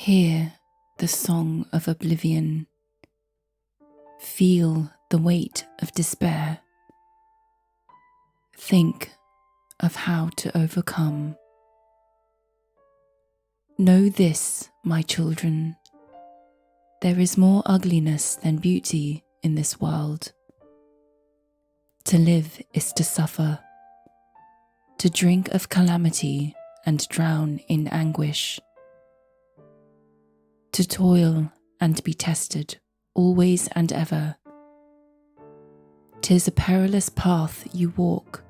Hear the song of oblivion. Feel the weight of despair. Think of how to overcome. Know this, my children. There is more ugliness than beauty in this world. To live is to suffer. To drink of calamity and drown in anguish. To toil and be tested always and ever. 'Tis a perilous path you walk.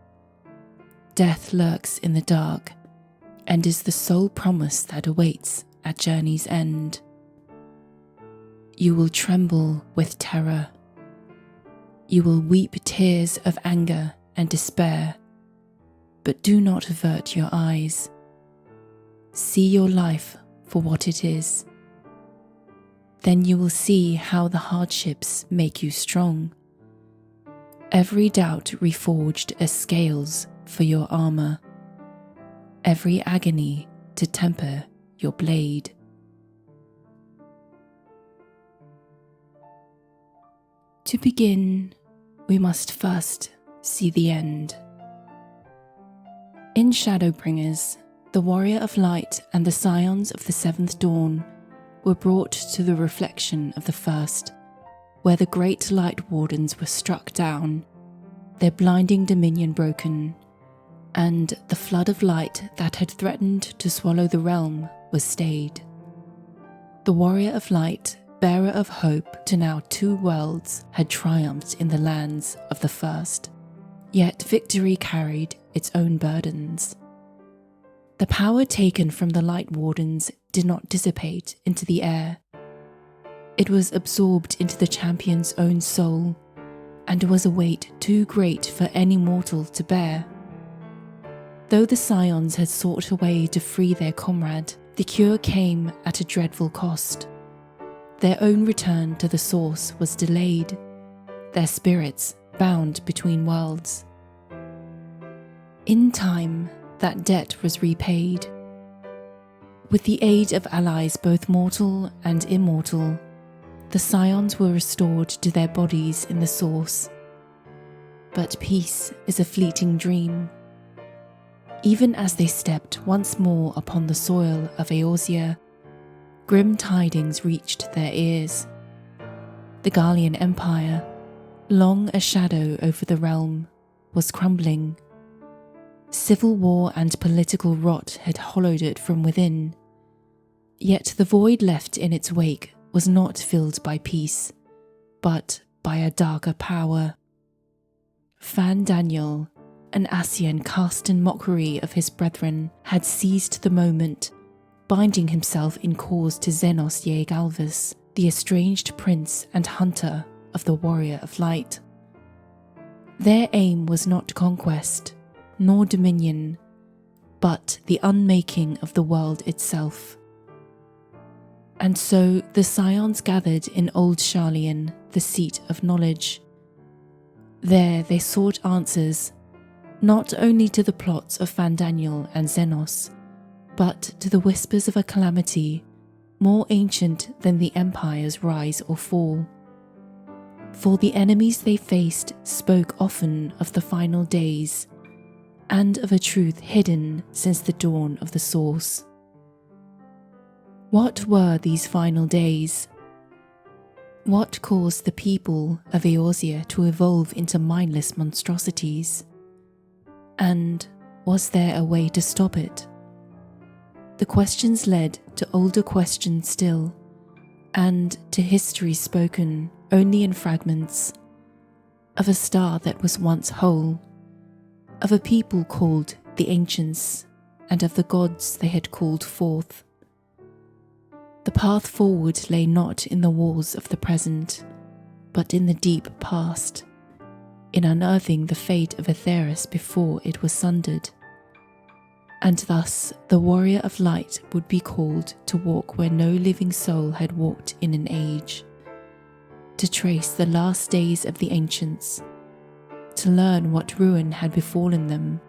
Death lurks in the dark and is the sole promise that awaits at journey's end. You will tremble with terror. You will weep tears of anger and despair, but do not avert your eyes. See your life for what it is. Then you will see how the hardships make you strong. Every doubt reforged as scales for your armor. Every agony to temper your blade. To begin, we must first see the end. In Shadowbringers, the Warrior of Light and the Scions of the Seventh Dawn were brought to the reflection of the first, where the great light wardens were struck down, their blinding dominion broken, and the flood of light that had threatened to swallow the realm was stayed. The Warrior of Light, bearer of hope to now 2 worlds, had triumphed in the lands of the first, yet victory carried its own burdens. The power taken from the Light Wardens did not dissipate into the air. It was absorbed into the champion's own soul, and was a weight too great for any mortal to bear. Though the Scions had sought a way to free their comrade, the cure came at a dreadful cost. Their own return to the source was delayed, their spirits bound between worlds. In time, that debt was repaid. With the aid of allies both mortal and immortal, the Scions were restored to their bodies in the source. But peace is a fleeting dream. Even as they stepped once more upon the soil of Eorzea, grim tidings reached their ears. The Garlean Empire, long a shadow over the realm, was crumbling. Civil war and political rot had hollowed it from within. Yet the void left in its wake was not filled by peace, but by a darker power. Daniel, an Ascian cast in mockery of his brethren, had seized the moment, binding himself in cause to Xenos Yegalvis, the estranged prince and hunter of the Warrior of Light. Their aim was not conquest, nor dominion, but the unmaking of the world itself. And so the Scions gathered in Old Sharlayan, the seat of knowledge. There they sought answers, not only to the plots of Daniel and Xenos, but to the whispers of a calamity more ancient than the Empire's rise or fall. For the enemies they faced spoke often of the final days, and of a truth hidden since the dawn of the source. What were these final days? What caused the people of Eorzea to evolve into mindless monstrosities? And was there a way to stop it? The questions led to older questions still, and to history spoken only in fragments, of a star that was once whole, of a people called the Ancients, and of the gods they had called forth. The path forward lay not in the walls of the present, but in the deep past, in unearthing the fate of Aetheris before it was sundered. And thus the Warrior of Light would be called to walk where no living soul had walked in an age, to trace the last days of the Ancients, to learn what ruin had befallen them,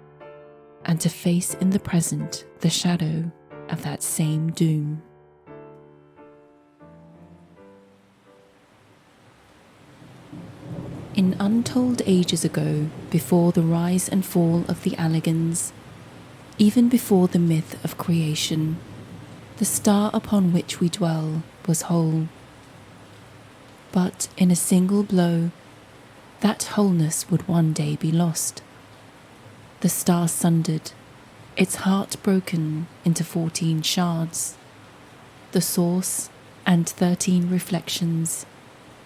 and to face in the present the shadow of that same doom. In untold ages ago, before the rise and fall of the Alligans, even before the myth of creation, the star upon which we dwell was whole. But in a single blow, that wholeness would one day be lost. The star sundered, its heart broken into 14 shards. The source and 13 reflections,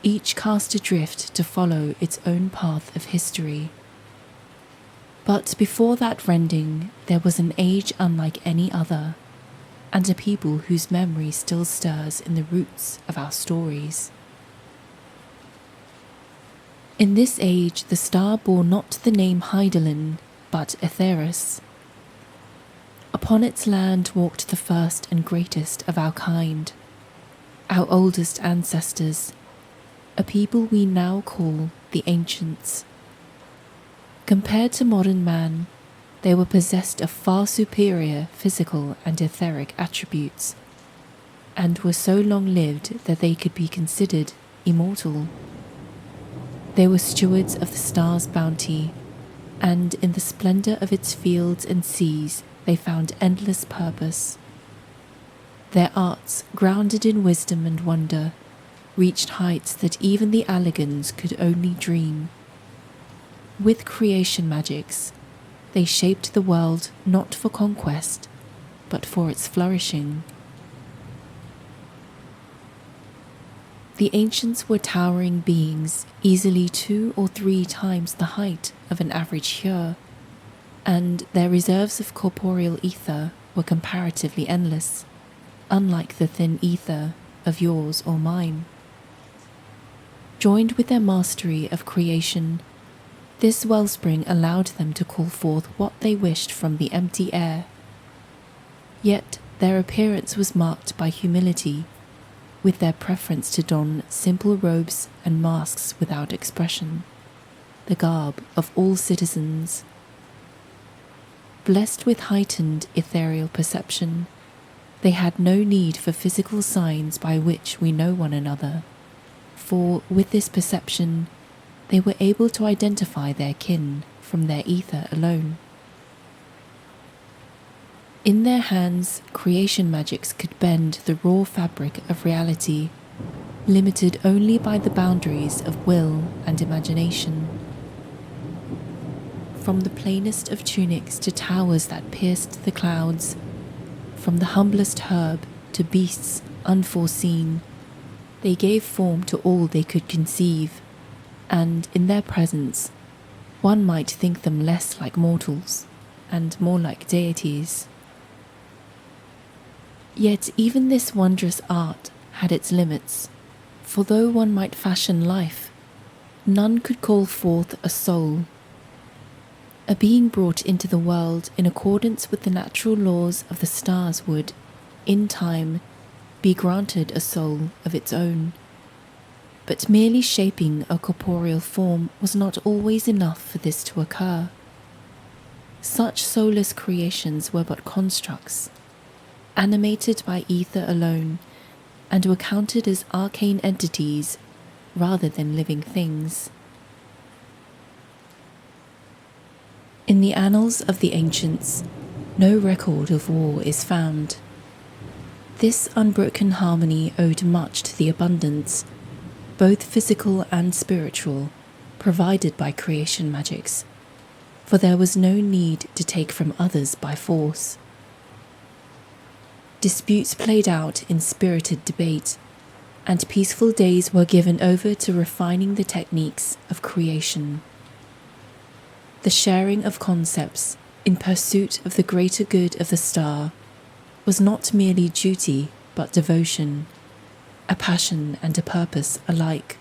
each cast adrift to follow its own path of history. But before that rending, there was an age unlike any other, and a people whose memory still stirs in the roots of our stories. In this age, the star bore not the name Hydaelyn, but Aetheris. Upon its land walked the first and greatest of our kind, our oldest ancestors, a people we now call the Ancients. Compared to modern man, they were possessed of far superior physical and etheric attributes, and were so long-lived that they could be considered immortal. They were stewards of the star's bounty, and in the splendour of its fields and seas they found endless purpose. Their arts, grounded in wisdom and wonder, reached heights that even the Alligans could only dream. With creation magics, they shaped the world not for conquest, but for its flourishing. The Ancients were towering beings, easily 2 or 3 times the height of an average Hyur, and their reserves of corporeal ether were comparatively endless, unlike the thin ether of yours or mine. Joined with their mastery of creation, this wellspring allowed them to call forth what they wished from the empty air. Yet their appearance was marked by humility, with their preference to don simple robes and masks without expression, the garb of all citizens. Blessed with heightened ethereal perception, they had no need for physical signs by which we know one another, for with this perception, they were able to identify their kin from their ether alone. In their hands, creation magics could bend the raw fabric of reality, limited only by the boundaries of will and imagination. From the plainest of tunics to towers that pierced the clouds, from the humblest herb to beasts unforeseen, they gave form to all they could conceive, and in their presence, one might think them less like mortals and more like deities. Yet even this wondrous art had its limits, for though one might fashion life, none could call forth a soul. A being brought into the world in accordance with the natural laws of the stars would, in time, be granted a soul of its own. But merely shaping a corporeal form was not always enough for this to occur. Such soulless creations were but constructs, animated by ether alone, and were counted as arcane entities rather than living things. In the annals of the Ancients, no record of war is found. This unbroken harmony owed much to the abundance, both physical and spiritual, provided by creation magics, for there was no need to take from others by force. Disputes played out in spirited debate, and peaceful days were given over to refining the techniques of creation. The sharing of concepts in pursuit of the greater good of the star was not merely duty but devotion, a passion and a purpose alike.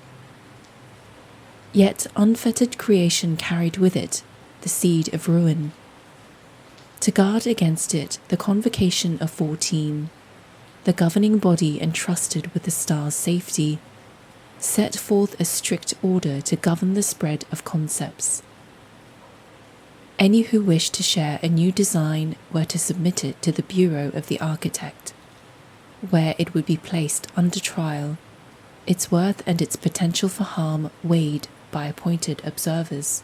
Yet unfettered creation carried with it the seed of ruin. To guard against it, the Convocation of 14, the governing body entrusted with the star's safety, set forth a strict order to govern the spread of concepts. Any who wished to share a new design were to submit it to the Bureau of the Architect, where it would be placed under trial, its worth and its potential for harm weighed by appointed observers.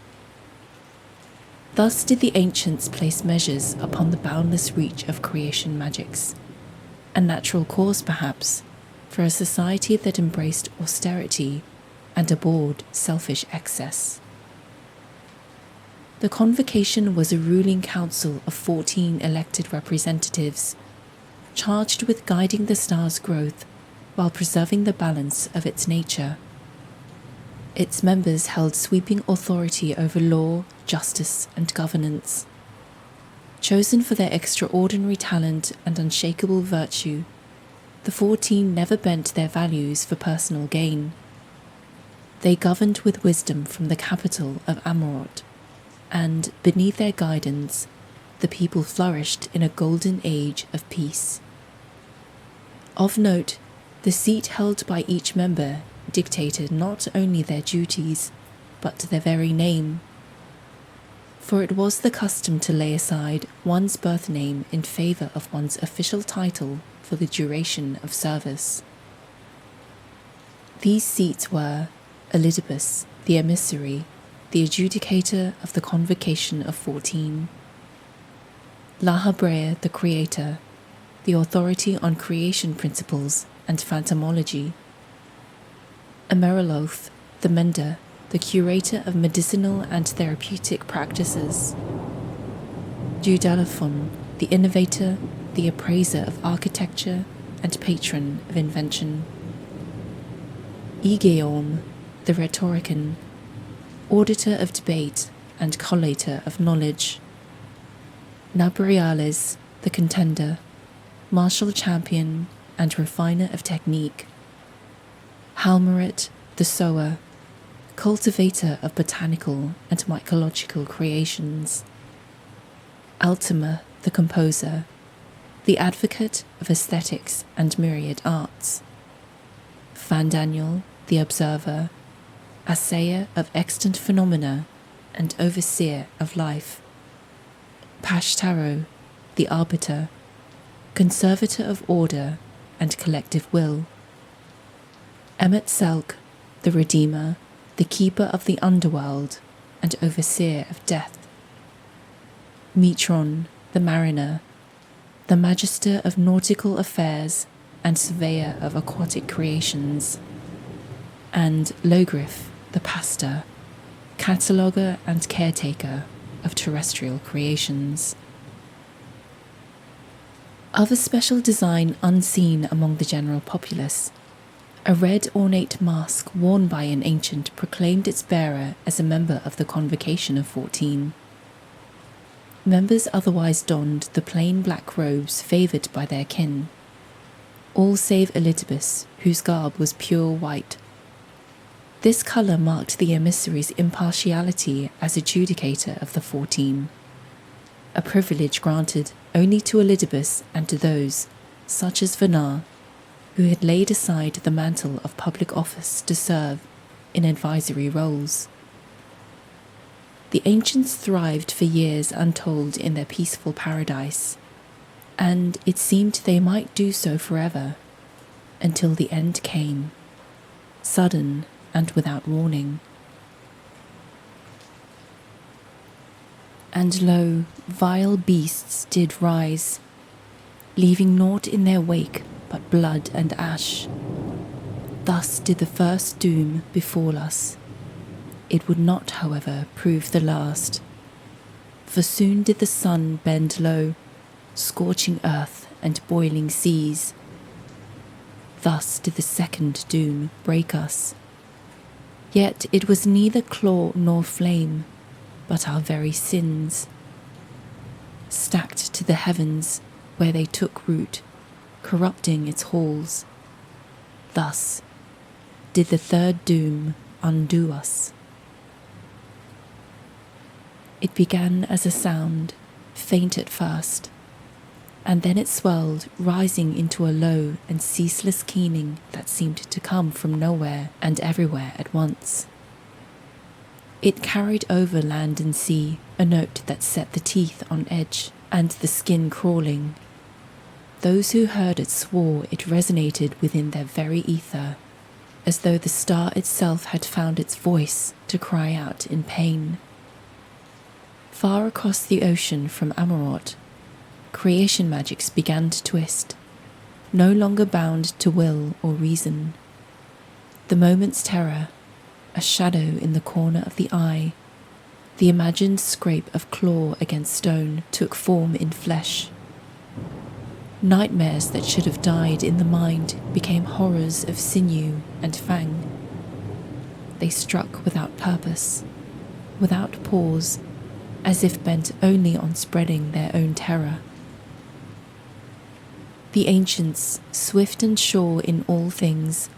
Thus did the ancients place measures upon the boundless reach of creation magics, a natural cause perhaps for a society that embraced austerity and abhorred selfish excess. The convocation was a ruling council of 14 elected representatives, charged with guiding the star's growth while preserving the balance of its nature. Its members held sweeping authority over law, justice, and governance. Chosen for their extraordinary talent and unshakable virtue, the 14 never bent their values for personal gain. They governed with wisdom from the capital of Amorot, and, beneath their guidance, the people flourished in a golden age of peace. Of note, the seat held by each member dictated not only their duties, but their very name. For it was the custom to lay aside one's birth name in favour of one's official title for the duration of service. These seats were Elidibus, the emissary, the adjudicator of the convocation of 14; Lahabrea, the creator, the authority on creation principles and phantomology; Emeraloth, the mender, the curator of medicinal and therapeutic practices; Dudalaphon, the innovator, the appraiser of architecture and patron of invention; Egeorm, the rhetorician, auditor of debate and collator of knowledge; Nabriales, the contender, martial champion and refiner of technique; Halmerit, the sower, cultivator of botanical and mycological creations; Ultima, the composer, the advocate of aesthetics and myriad arts; Fandaniel, the observer, assayer of extant phenomena and overseer of life; Pashtaro, the arbiter, conservator of order and collective will; Emet-Selk, the redeemer, the keeper of the underworld and overseer of death; Mitron, the mariner, the magister of nautical affairs and surveyor of aquatic creations; and Logriff, the pastor, cataloguer and caretaker of terrestrial creations. Of a special design unseen among the general populace, a red ornate mask worn by an ancient proclaimed its bearer as a member of the convocation of 14. Members otherwise donned the plain black robes favoured by their kin, all save Elidibus, whose garb was pure white. This colour marked the emissary's impartiality as adjudicator of the 14, a privilege granted only to Elidibus and to those, such as Vanar, who had laid aside the mantle of public office to serve in advisory roles. The ancients thrived for years untold in their peaceful paradise, and it seemed they might do so forever, until the end came, sudden and without warning. And lo, vile beasts did rise, leaving naught in their wake but blood and ash. Thus did the first doom befall us. It would not, however, prove the last, for soon did the sun bend low, scorching earth and boiling seas. Thus did the second doom break us. Yet it was neither claw nor flame, but our very sins, stacked to the heavens where they took root, corrupting its halls. Thus did the third doom undo us. It began as a sound, faint at first, and then it swelled, rising into a low and ceaseless keening that seemed to come from nowhere and everywhere at once. It carried over land and sea, a note that set the teeth on edge and the skin crawling. Those who heard it swore it resonated within their very ether, as though the star itself had found its voice to cry out in pain. Far across the ocean from Amarot, creation magics began to twist, no longer bound to will or reason. The moment's terror, a shadow in the corner of the eye, the imagined scrape of claw against stone took form in flesh. Nightmares that should have died in the mind became horrors of sinew and fang. They struck without purpose, without pause, as if bent only on spreading their own terror. The ancients, swift and sure in all things,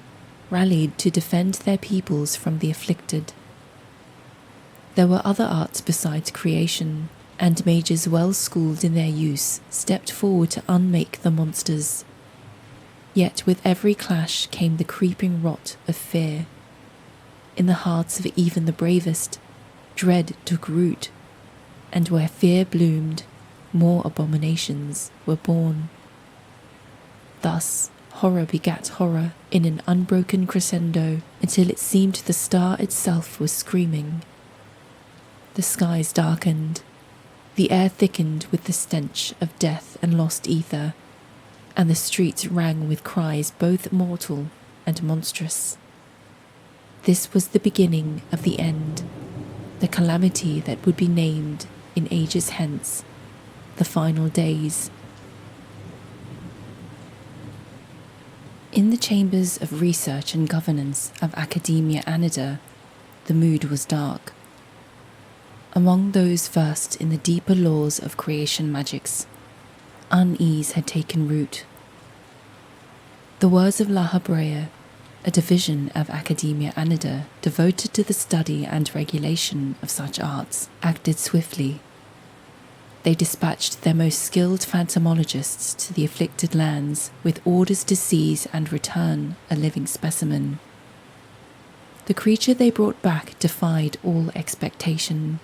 rallied to defend their peoples from the afflicted. There were other arts besides creation, and mages well schooled in their use stepped forward to unmake the monsters. Yet with every clash came the creeping rot of fear. In the hearts of even the bravest, dread took root, and where fear bloomed, more abominations were born. Thus, horror begat horror in an unbroken crescendo until it seemed the star itself was screaming. The skies darkened, the air thickened with the stench of death and lost ether, and the streets rang with cries both mortal and monstrous. This was the beginning of the end, the calamity that would be named, in ages hence, the final days. In the chambers of research and governance of Academia Annida, the mood was dark. Among those versed in the deeper laws of creation magics, unease had taken root. The words of La Habrea, a division of Academia Annida devoted to the study and regulation of such arts, acted swiftly. They dispatched their most skilled phantomologists to the afflicted lands with orders to seize and return a living specimen. The creature they brought back defied all expectation.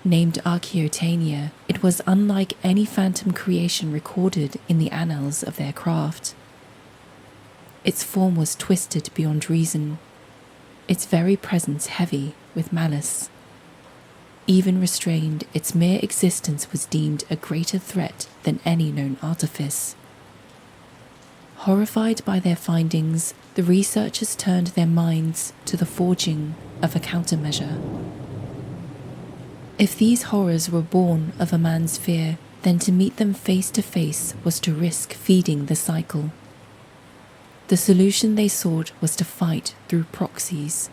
Named Archaeotania, it was unlike any phantom creation recorded in the annals of their craft. Its form was twisted beyond reason, its very presence heavy with malice. Even restrained, its mere existence was deemed a greater threat than any known artifice. Horrified by their findings, the researchers turned their minds to the forging of a countermeasure. If these horrors were born of a man's fear, then to meet them face to face was to risk feeding the cycle. The solution they sought was to fight through proxies,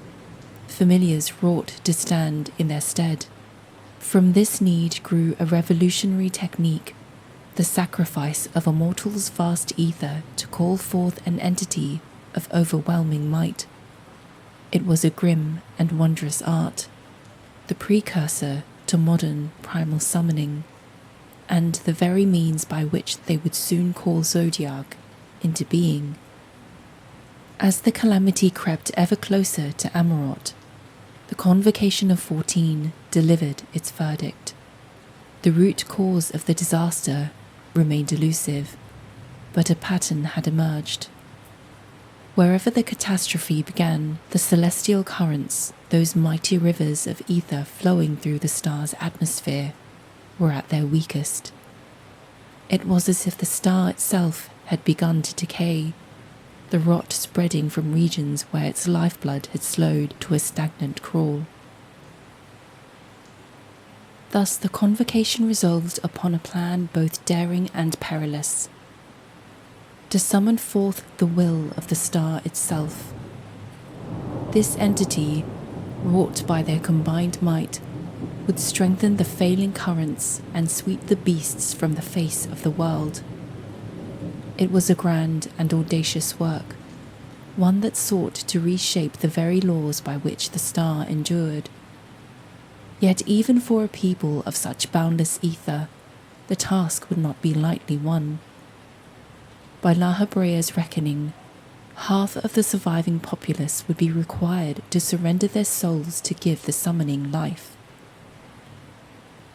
familiars wrought to stand in their stead. From this need grew a revolutionary technique, the sacrifice of a mortal's vast ether to call forth an entity of overwhelming might. It was a grim and wondrous art, the precursor to modern primal summoning, and the very means by which they would soon call Zodiark into being. As the calamity crept ever closer to Amarot, the Convocation of 14 delivered its verdict. The root cause of the disaster remained elusive, but a pattern had emerged. Wherever the catastrophe began, the celestial currents, those mighty rivers of ether flowing through the star's atmosphere, were at their weakest. It was as if the star itself had begun to decay, the rot spreading from regions where its lifeblood had slowed to a stagnant crawl. Thus the Convocation resolved upon a plan both daring and perilous: to summon forth the will of the star itself. This entity, wrought by their combined might, would strengthen the failing currents and sweep the beasts from the face of the world. It was a grand and audacious work, one that sought to reshape the very laws by which the star endured. Yet even for a people of such boundless ether, the task would not be lightly won. By La Habrea's reckoning, half of the surviving populace would be required to surrender their souls to give the summoning life.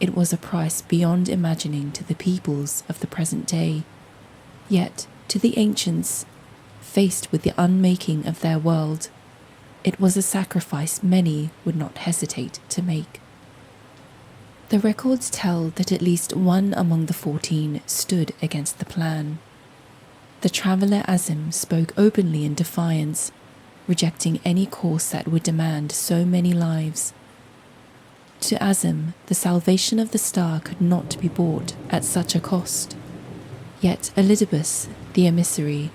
It was a price beyond imagining to the peoples of the present day, yet to the ancients, faced with the unmaking of their world, it was a sacrifice many would not hesitate to make. The records tell that at least one among the 14 stood against the plan. The traveller Azim spoke openly in defiance, rejecting any course that would demand so many lives. To Azim, the salvation of the star could not be bought at such a cost. Yet Elidibus, the emissary,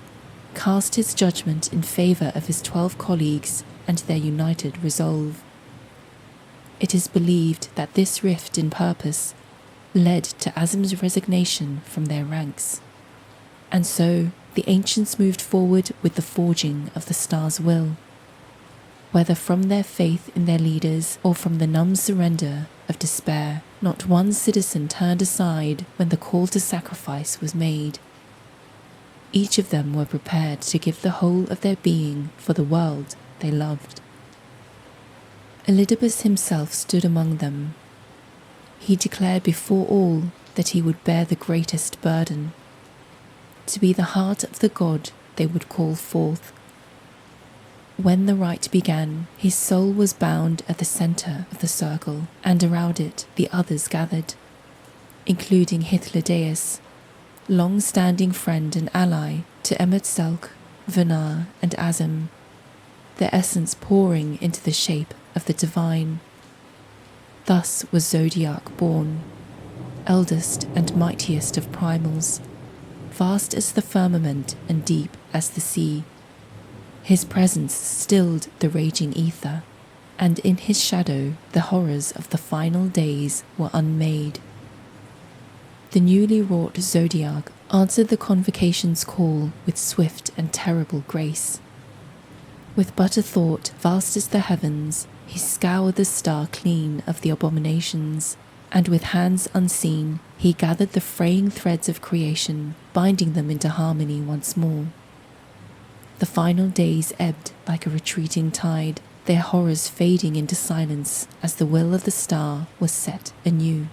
cast his judgment in favour of his 12 colleagues and their united resolve. It is believed that this rift in purpose led to Azim's resignation from their ranks, and so the ancients moved forward with the forging of the star's will. Whether from their faith in their leaders or from the numb surrender of despair, not one citizen turned aside when the call to sacrifice was made. Each of them were prepared to give the whole of their being for the world they loved. Elidibus himself stood among them. He declared before all that he would bear the greatest burden, to be the heart of the god they would call forth. When the rite began, his soul was bound at the centre of the circle, and around it the others gathered, including Hydaelyn, long-standing friend and ally to Emetzelk, Venar, and Azim, their essence pouring into the shape of the divine. Thus was Zodiark born, eldest and mightiest of primals, vast as the firmament and deep as the sea. His presence stilled the raging ether, and in his shadow the horrors of the final days were unmade. The newly wrought Zodiark answered the convocation's call with swift and terrible grace. With but a thought vast as the heavens, he scoured the star clean of the abominations, and with hands unseen he gathered the fraying threads of creation, binding them into harmony once more. The final days ebbed like a retreating tide, their horrors fading into silence as the will of the star was set anew.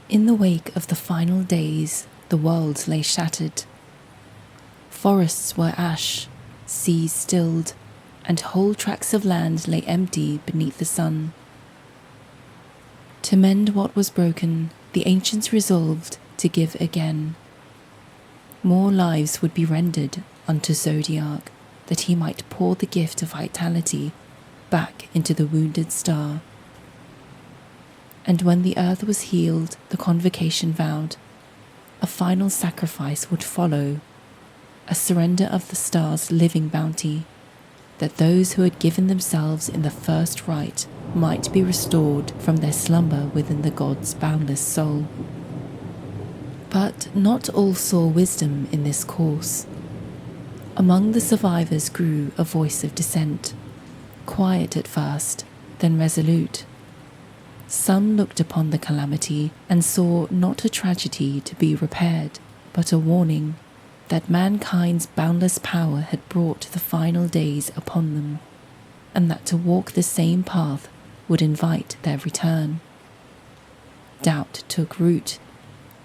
In the wake of the final days, the world lay shattered. Forests were ash, seas stilled, and whole tracts of land lay empty beneath the sun. To mend what was broken, the ancients resolved to give again. More lives would be rendered unto Zodiark, that he might pour the gift of vitality back into the wounded star. And when the earth was healed, the convocation vowed, a final sacrifice would follow, a surrender of the star's living bounty, that those who had given themselves in the first rite might be restored from their slumber within the god's boundless soul. But not all saw wisdom in this course. Among the survivors grew a voice of dissent, quiet at first, then resolute. Some looked upon the calamity and saw not a tragedy to be repaired, but a warning that mankind's boundless power had brought the final days upon them, and that to walk the same path would invite their return. Doubt took root,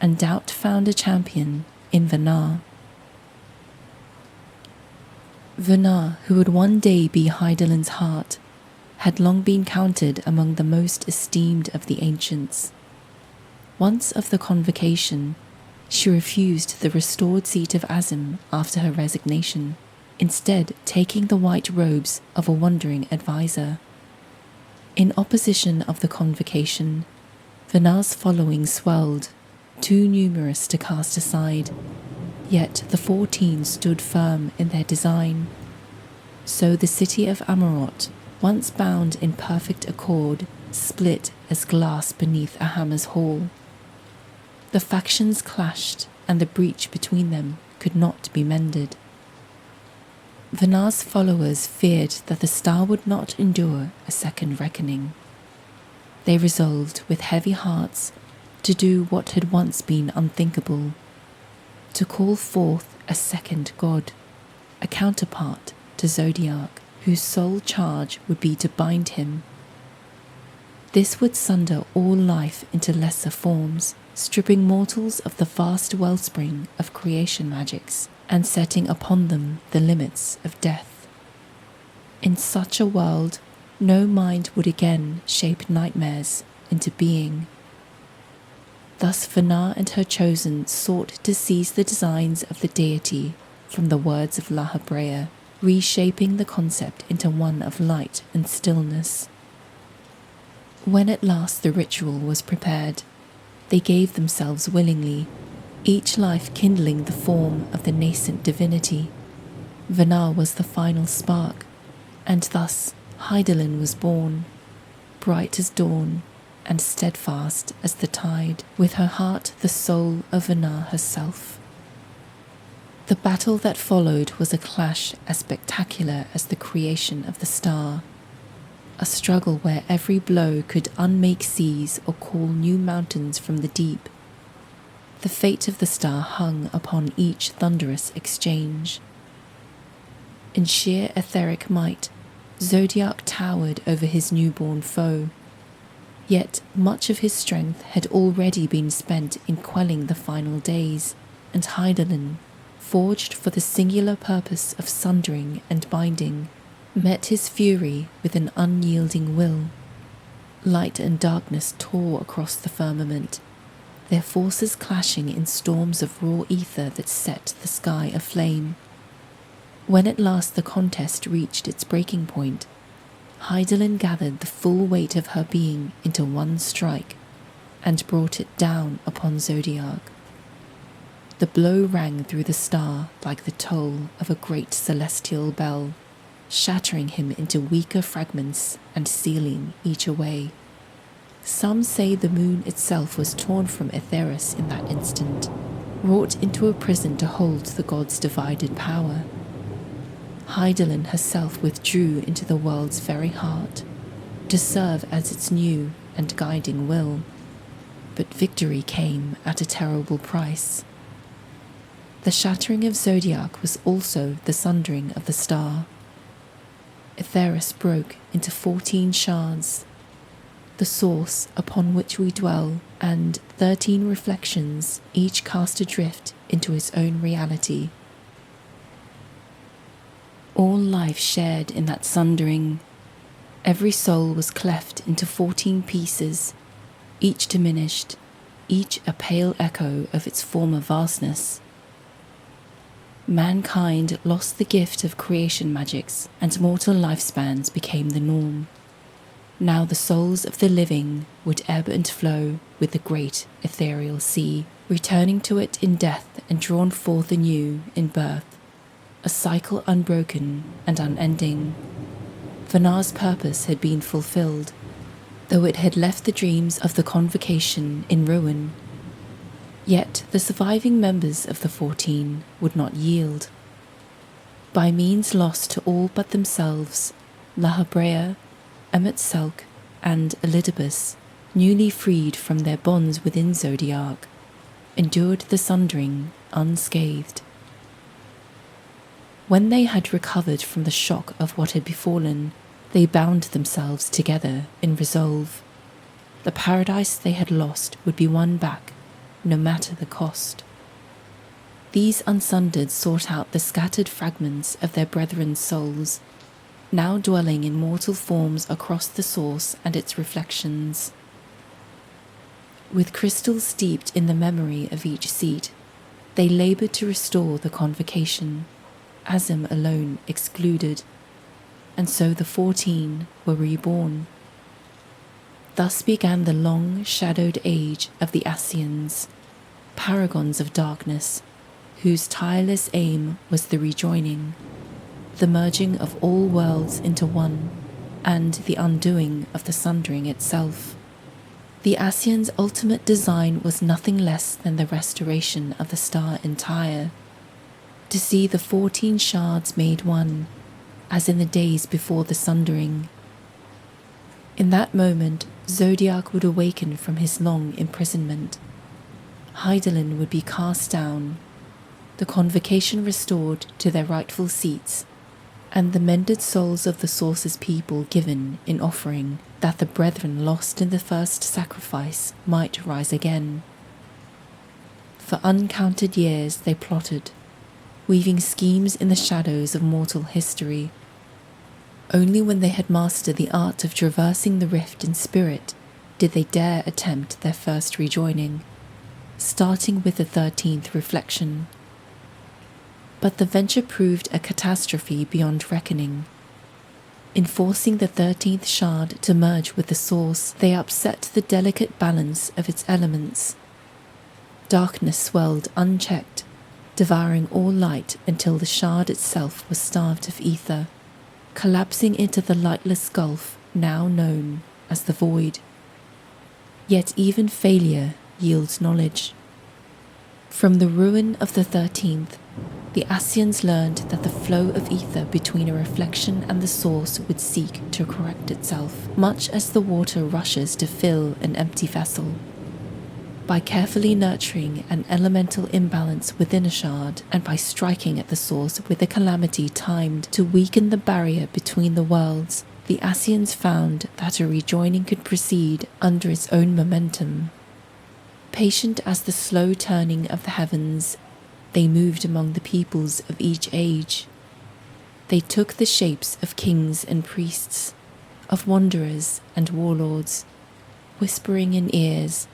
and doubt found a champion in Venar. Venar, who would one day be Hydaelyn's heart, had long been counted among the most esteemed of the ancients. Once of the convocation, she refused the restored seat of Azim after her resignation, instead taking the white robes of a wandering advisor. In opposition of the convocation, Venar's following swelled, too numerous to cast aside, yet the 14 stood firm in their design. So the city of Amarot, once bound in perfect accord, split as glass beneath a hammer's haul. The factions clashed, and the breach between them could not be mended. Venar's followers feared that the star would not endure a second reckoning. They resolved with heavy hearts to do what had once been unthinkable, to call forth a second god, a counterpart to Zodiark, whose sole charge would be to bind him. This would sunder all life into lesser forms, stripping mortals of the vast wellspring of creation magics and setting upon them the limits of death. In such a world, no mind would again shape nightmares into being. Thus Vana and her chosen sought to seize the designs of the deity from the words of La Habrea, reshaping the concept into one of light and stillness. When at last the ritual was prepared, they gave themselves willingly, each life kindling the form of the nascent divinity. Vana was the final spark, and thus Hydaelyn was born, bright as dawn and steadfast as the tide, with her heart the soul of Vana herself. The battle that followed was a clash as spectacular as the creation of the star, a struggle where every blow could unmake seas or call new mountains from the deep. The fate of the star hung upon each thunderous exchange. In sheer etheric might, Zodiark towered over his newborn foe, yet much of his strength had already been spent in quelling the final days, and Hydaelyn, forged for the singular purpose of sundering and binding, met his fury with an unyielding will. Light and darkness tore across the firmament, their forces clashing in storms of raw ether that set the sky aflame. When at last the contest reached its breaking point, Hydaelyn gathered the full weight of her being into one strike and brought it down upon Zodiark. The blow rang through the star like the toll of a great celestial bell, shattering him into weaker fragments and sealing each away. Some say the moon itself was torn from Aetheris in that instant, wrought into a prison to hold the gods' divided power. Hydaelyn herself withdrew into the world's very heart, to serve as its new and guiding will, but victory came at a terrible price. The shattering of Zodiark was also the sundering of the star. Aetheris broke into 14 shards, the source upon which we dwell, and 13 reflections, each cast adrift into its own reality. All life shared in that sundering. Every soul was cleft into 14 pieces, each diminished, each a pale echo of its former vastness. Mankind lost the gift of creation magics, and mortal lifespans became the norm. Now the souls of the living would ebb and flow with the great ethereal sea, returning to it in death and drawn forth anew in birth, a cycle unbroken and unending. Vana's purpose had been fulfilled, though it had left the dreams of the Convocation in ruin. Yet the surviving members of the 14 would not yield. By means lost to all but themselves, La Habrea, Emet-Selch, and Elidibus, newly freed from their bonds within Zodiark, endured the sundering unscathed. When they had recovered from the shock of what had befallen, they bound themselves together in resolve. The paradise they had lost would be won back, no matter the cost. These unsundered sought out the scattered fragments of their brethren's souls, now dwelling in mortal forms across the source and its reflections. With crystals steeped in the memory of each seat, they laboured to restore the Convocation, Azim alone excluded, and so the 14 were reborn. Thus began the long, shadowed age of the Ascians, paragons of darkness, whose tireless aim was the rejoining, the merging of all worlds into one, and the undoing of the sundering itself. The Ascians' ultimate design was nothing less than the restoration of the star entire, to see the 14 shards made one, as in the days before the sundering. In that moment, Zodiark would awaken from his long imprisonment. Hydaelyn would be cast down, the Convocation restored to their rightful seats, and the mended souls of the Source's people given in offering, that the brethren lost in the first sacrifice might rise again, For uncounted years they plotted, weaving schemes in the shadows of mortal history. Only when they had mastered the art of traversing the rift in spirit did they dare attempt their first rejoining, starting with the 13th reflection. But the venture proved a catastrophe beyond reckoning. In forcing the 13th shard to merge with the source, they upset the delicate balance of its elements. Darkness swelled unchecked, devouring all light until the shard itself was starved of ether, collapsing into the lightless gulf now known as the void. Yet even failure yields knowledge. From the ruin of the 13th, the Ascians learned that the flow of ether between a reflection and the source would seek to correct itself, much as the water rushes to fill an empty vessel. By carefully nurturing an elemental imbalance within a shard, and by striking at the source with a calamity timed to weaken the barrier between the worlds, the Ascians found that a rejoining could proceed under its own momentum. Patient as the slow turning of the heavens, they moved among the peoples of each age. They took the shapes of kings and priests, of wanderers and warlords, whispering in ears,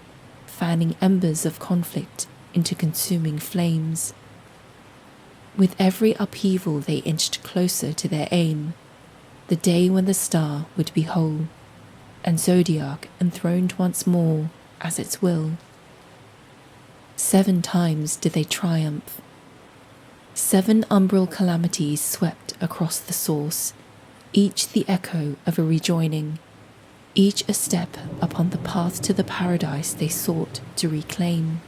fanning embers of conflict into consuming flames. With every upheaval they inched closer to their aim, the day when the star would be whole, and Zodiark enthroned once more as its will. 7 times did they triumph. 7 umbral calamities swept across the source, each the echo of a rejoining, each a step upon the path to the paradise they sought to reclaim.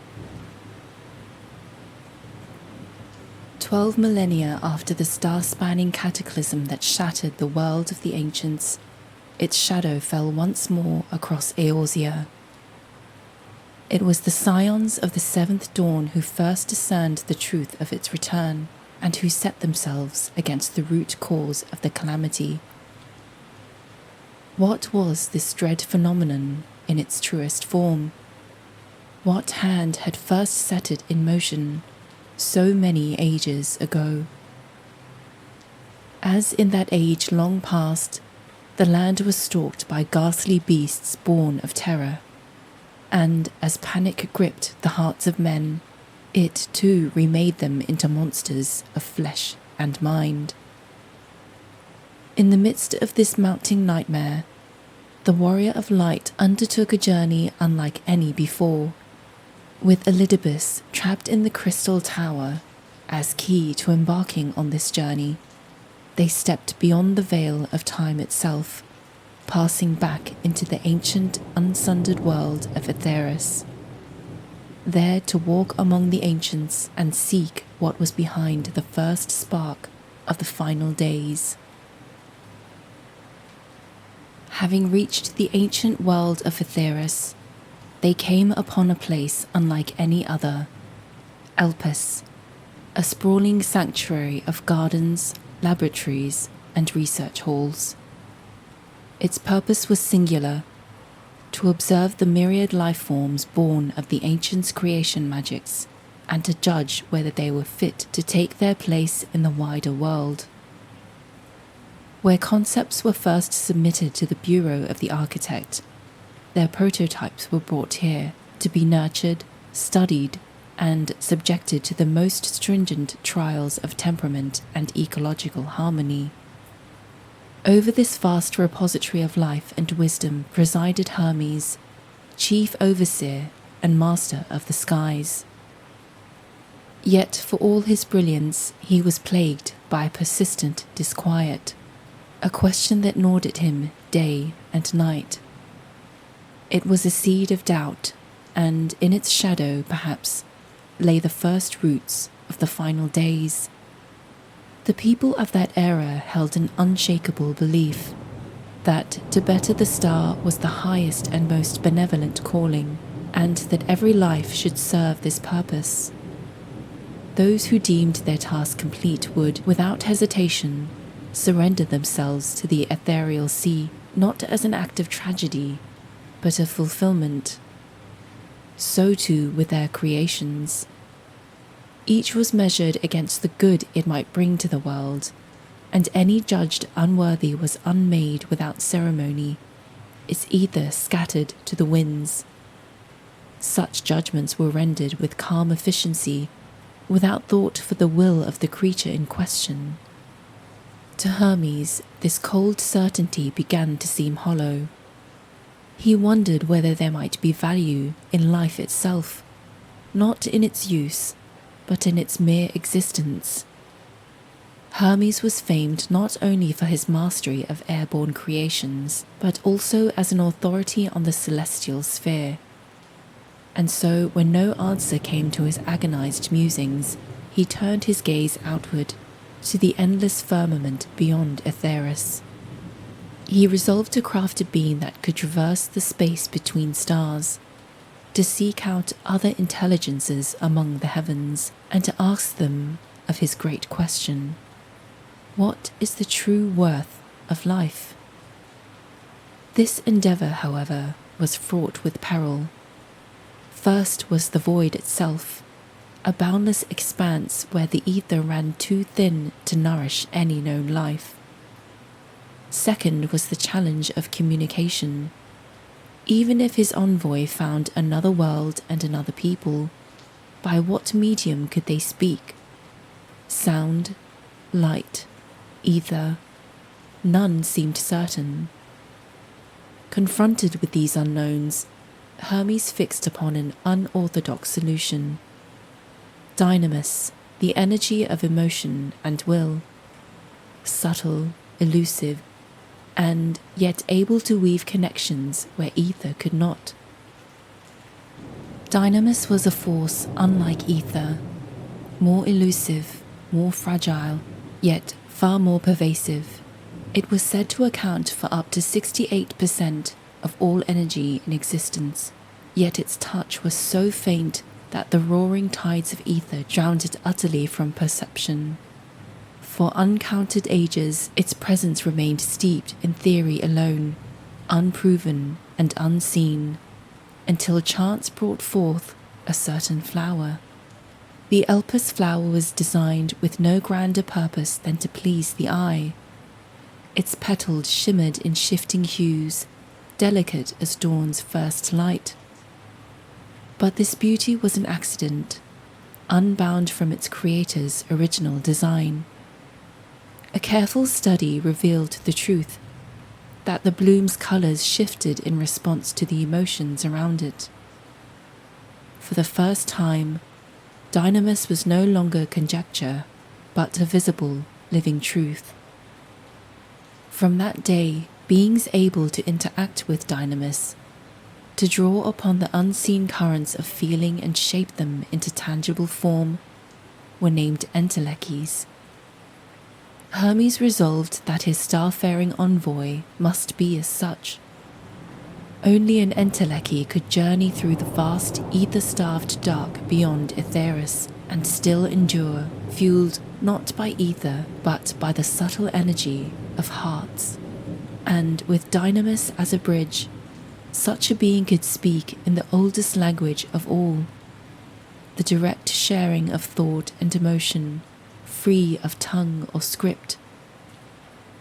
12 millennia after the star-spanning cataclysm that shattered the world of the ancients, its shadow fell once more across Eorzea. It was the Scions of the 7th Dawn who first discerned the truth of its return, and who set themselves against the root cause of the calamity. What was this dread phenomenon in its truest form? What hand had first set it in motion so many ages ago? As in that age long past, the land was stalked by ghastly beasts born of terror, and as panic gripped the hearts of men, it too remade them into monsters of flesh and mind. In the midst of this mounting nightmare, the warrior of light undertook a journey unlike any before, with Elidibus trapped in the crystal tower as key to embarking on this journey. They stepped beyond the veil of time itself, passing back into the ancient, unsundered world of Aetheris, there to walk among the ancients and seek what was behind the first spark of the final days. Having reached the ancient world of Aetheris, they came upon a place unlike any other, Elpis, a sprawling sanctuary of gardens, laboratories, and research halls. Its purpose was singular: to observe the myriad life forms born of the ancients' creation magics, and to judge whether they were fit to take their place in the wider world. Where concepts were first submitted to the Bureau of the Architect, their prototypes were brought here to be nurtured, studied, and subjected to the most stringent trials of temperament and ecological harmony. Over this vast repository of life and wisdom presided Hermes, chief overseer and master of the skies. Yet for all his brilliance, he was plagued by a persistent disquiet, a question that gnawed at him day and night. It was a seed of doubt, and in its shadow, perhaps, lay the first roots of the final days. The people of that era held an unshakable belief that to better the star was the highest and most benevolent calling, and that every life should serve this purpose. Those who deemed their task complete would, without hesitation, surrender themselves to the ethereal sea, not as an act of tragedy, but of fulfillment. So too with their creations. Each was measured against the good it might bring to the world, and any judged unworthy was unmade without ceremony, its ether scattered to the winds. Such judgments were rendered with calm efficiency, without thought for the will of the creature in question. To Hermes, this cold certainty began to seem hollow. He wondered whether there might be value in life itself, not in its use, but in its mere existence. Hermes was famed not only for his mastery of airborne creations, but also as an authority on the celestial sphere. And so, when no answer came to his agonized musings, he turned his gaze outward, to the endless firmament beyond Aetheris. He resolved to craft a being that could traverse the space between stars, to seek out other intelligences among the heavens, and to ask them of his great question: what is the true worth of life? This endeavour, however, was fraught with peril. First was the void itself, a boundless expanse where the ether ran too thin to nourish any known life. Second was the challenge of communication. Even if his envoy found another world and another people, by what medium could they speak? Sound, light, ether, none seemed certain. Confronted with these unknowns, Hermes fixed upon an unorthodox solution. Dynamis, the energy of emotion and will. Subtle, elusive, and yet able to weave connections where ether could not. Dynamis was a force unlike ether, more elusive, more fragile, yet far more pervasive. It was said to account for up to 68% of all energy in existence, yet its touch was so faint that the roaring tides of ether drowned it utterly from perception. For uncounted ages, its presence remained steeped in theory alone, unproven and unseen, until chance brought forth a certain flower. The Elpis flower was designed with no grander purpose than to please the eye. Its petals shimmered in shifting hues, delicate as dawn's first light. But this beauty was an accident, unbound from its creator's original design. A careful study revealed the truth, that the bloom's colours shifted in response to the emotions around it. For the first time, Dynamis was no longer conjecture, but a visible, living truth. From that day, beings able to interact with Dynamis, to draw upon the unseen currents of feeling and shape them into tangible form, were named entelechies. Hermes resolved that his starfaring envoy must be as such. Only an entelechi could journey through the vast ether-starved dark beyond Aetheris and still endure, fueled not by ether but by the subtle energy of hearts. And with Dynamis as a bridge, such a being could speak in the oldest language of all, the direct sharing of thought and emotion, free of tongue or script.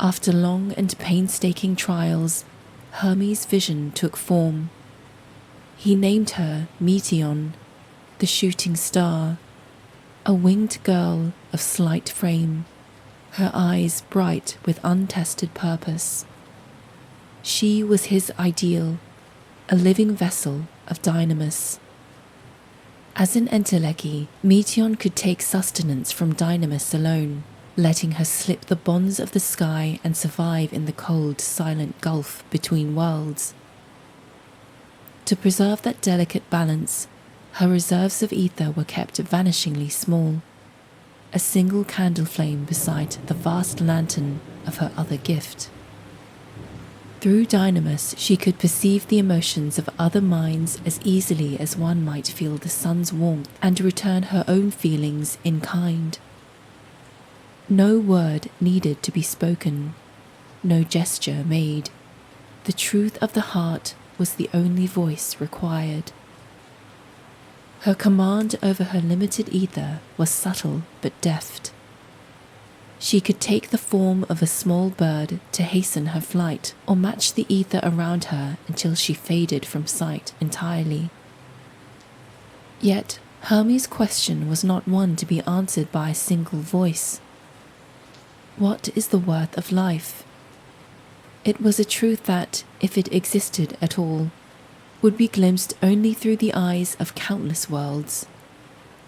After long and painstaking trials, Hermes' vision took form. He named her Meteon, the shooting star, a winged girl of slight frame, her eyes bright with untested purpose. She was his ideal, a living vessel of Dynamis. As an entelechi, Meteon could take sustenance from Dynamis alone, letting her slip the bonds of the sky and survive in the cold, silent gulf between worlds. To preserve that delicate balance, her reserves of ether were kept vanishingly small, a single candle flame beside the vast lantern of her other gift. Through Dynamis, she could perceive the emotions of other minds as easily as one might feel the sun's warmth and return her own feelings in kind. No word needed to be spoken, no gesture made. The truth of the heart was the only voice required. Her command over her limited ether was subtle but deft. She could take the form of a small bird to hasten her flight, or match the ether around her until she faded from sight entirely. Yet Hermes' question was not one to be answered by a single voice. What is the worth of life? It was a truth that, if it existed at all, would be glimpsed only through the eyes of countless worlds.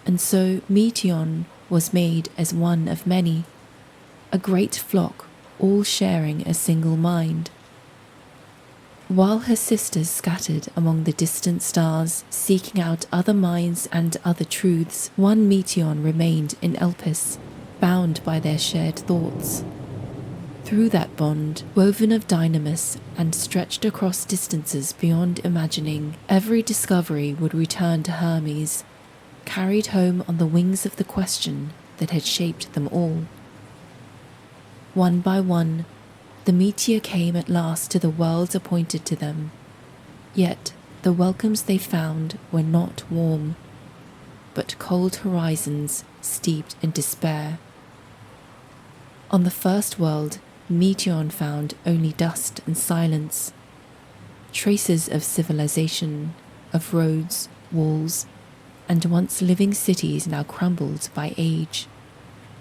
And so Meteion was made as one of many, a great flock, all sharing a single mind. While her sisters scattered among the distant stars, seeking out other minds and other truths, one Meteion remained in Elpis, bound by their shared thoughts. Through that bond, woven of dynamis and stretched across distances beyond imagining, every discovery would return to Hermes, carried home on the wings of the question that had shaped them all. One by one, the meteor came at last to the worlds appointed to them, yet the welcomes they found were not warm, but cold horizons steeped in despair. On the first world, Meteion found only dust and silence, traces of civilization, of roads, walls, and once living cities now crumbled by age,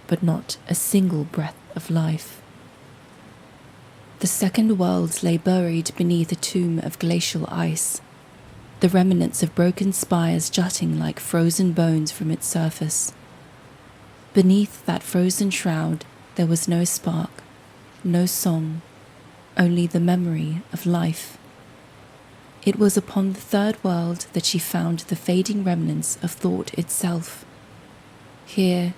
but not a single breath of life. The second world lay buried beneath a tomb of glacial ice, the remnants of broken spires jutting like frozen bones from its surface. Beneath that frozen shroud there was no spark, no song, only the memory of life. It was upon the third world that she found the fading remnants of thought itself. Here,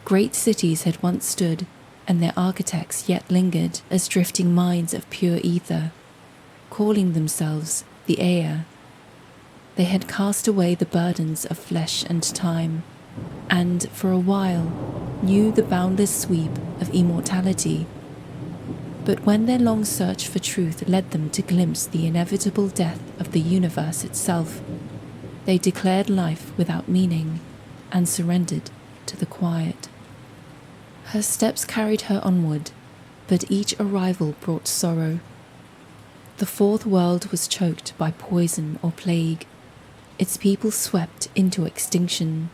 great cities had once stood, and their architects yet lingered as drifting minds of pure ether, calling themselves the Ea. They had cast away the burdens of flesh and time, and for a while knew the boundless sweep of immortality. But when their long search for truth led them to glimpse the inevitable death of the universe itself, they declared life without meaning and surrendered to the quiet. Her steps carried her onward, but each arrival brought sorrow. The fourth world was choked by poison or plague, its people swept into extinction.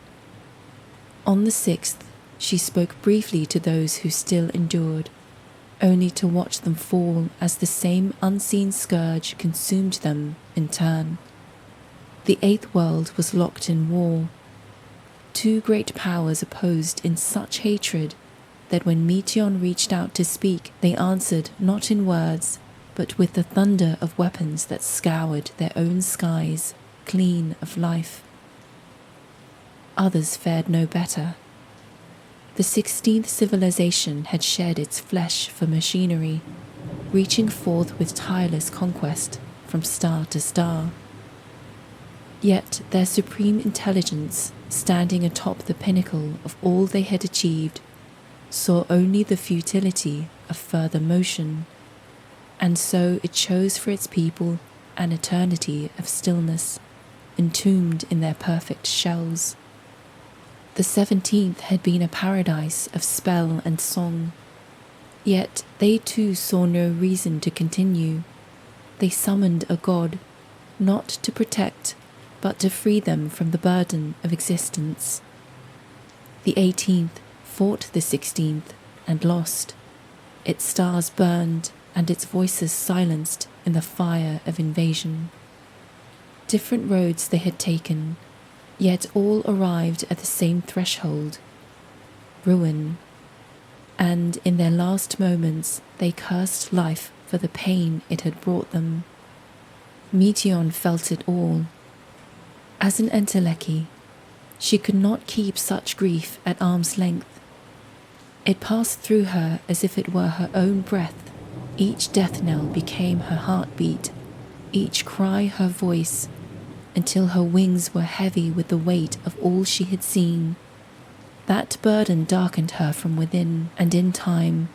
On the sixth, she spoke briefly to those who still endured, only to watch them fall as the same unseen scourge consumed them in turn. The eighth world was locked in war. Two great powers opposed in such hatred that when Meteion reached out to speak, they answered not in words, but with the thunder of weapons that scoured their own skies, clean of life. Others fared no better. The 16th civilization had shed its flesh for machinery, reaching forth with tireless conquest from star to star. Yet their supreme intelligence, standing atop the pinnacle of all they had achieved, saw only the futility of further motion, and so it chose for its people an eternity of stillness, entombed in their perfect shells. The 17th had been a paradise of spell and song, yet they too saw no reason to continue. They summoned a god, not to protect, but to free them from the burden of existence. The 18th fought the 16th and lost. Its stars burned and its voices silenced in the fire of invasion. Different roads they had taken, yet all arrived at the same threshold, ruin, and in their last moments they cursed life for the pain it had brought them. Meteion felt it all. As an Entelechy, she could not keep such grief at arm's length. It passed through her as if it were her own breath. Each death knell became her heartbeat, each cry her voice, until her wings were heavy with the weight of all she had seen. That burden darkened her from within, and in time,